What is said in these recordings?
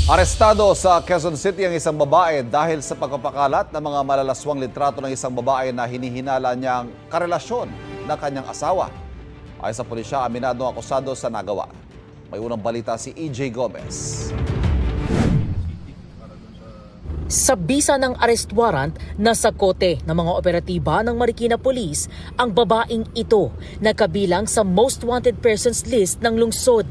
Arestado sa Quezon City ang isang babae dahil sa pagpapakalat ng mga malalaswang litrato ng isang babae na hinihinala niyang karelasyon ng kanyang asawa. Ayon sa pulisya, aminado ang akusado sa nagawa. May unang balita si EJ Gomez. Sa bisa ng arrest warrant, nasa kote ng mga operatiba ng Marikina Police ang babaeng ito na kabilang sa most wanted persons list ng lungsod.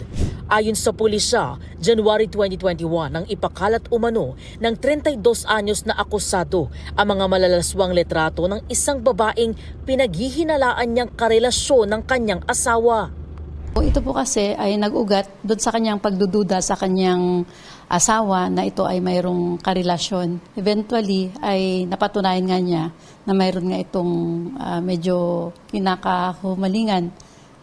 Ayon sa pulisya, January 2021 nang ipakalat umano ng 32 anyos na akusado ang mga malalaswang litrato ng isang babaeng pinaghihinalaan niyang karelasyon ng kanyang asawa. Ito po kasi ay nag-ugat doon sa kanyang pagdududa sa kanyang asawa na ito ay mayroong karelasyon. Eventually ay napatunayan nga niya na mayroon nga itong medyo kinakahumalingan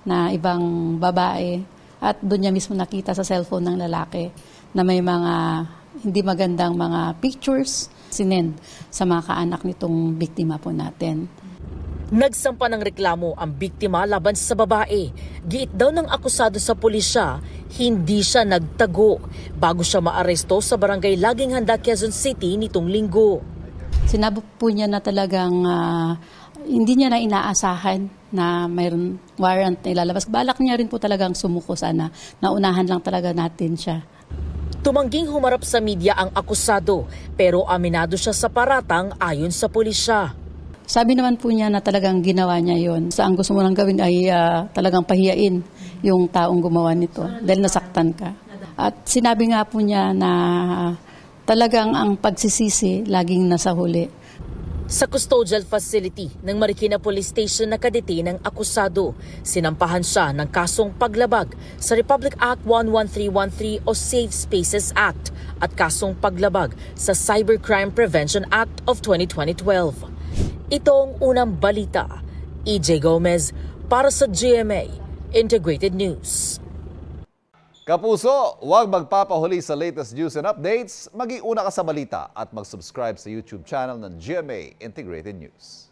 na ibang babae. At doon niya mismo nakita sa cellphone ng lalaki na may mga hindi magandang mga pictures sinend sa mga kaanak nitong biktima po natin. Nagsampa ng reklamo ang biktima laban sa babae. Giit daw ng akusado sa pulisya, hindi siya nagtago bago siya maaresto sa barangay Laging Handa, Quezon City nitong linggo. Sinabi po niya na talagang hindi niya na inaasahan na mayroon warrant na ilalabas. Balak niya rin po talagang sumuko sana. Naunahan lang talaga natin siya. Tumangging humarap sa media ang akusado pero aminado siya sa paratang ayon sa pulisya. Sabi naman po niya na talagang ginawa niya yon. Sa ang gusto mo lang gawin ay talagang pahiyain yung taong gumawa nito dahil nasaktan ka. At sinabi nga po niya na talagang ang pagsisisi laging nasa huli. Sa custodial facility ng Marikina Police Station nakadetain ang akusado. Sinampahan siya ng kasong paglabag sa Republic Act 11313 o Safe Spaces Act at kasong paglabag sa Cybercrime Prevention Act of 2012. Ito ang unang balita. EJ Gomez para sa GMA Integrated News. Kapuso, huwag magpapahuli sa latest news and updates. Mag-iuna ka sa balita at mag-subscribe sa YouTube channel ng GMA Integrated News.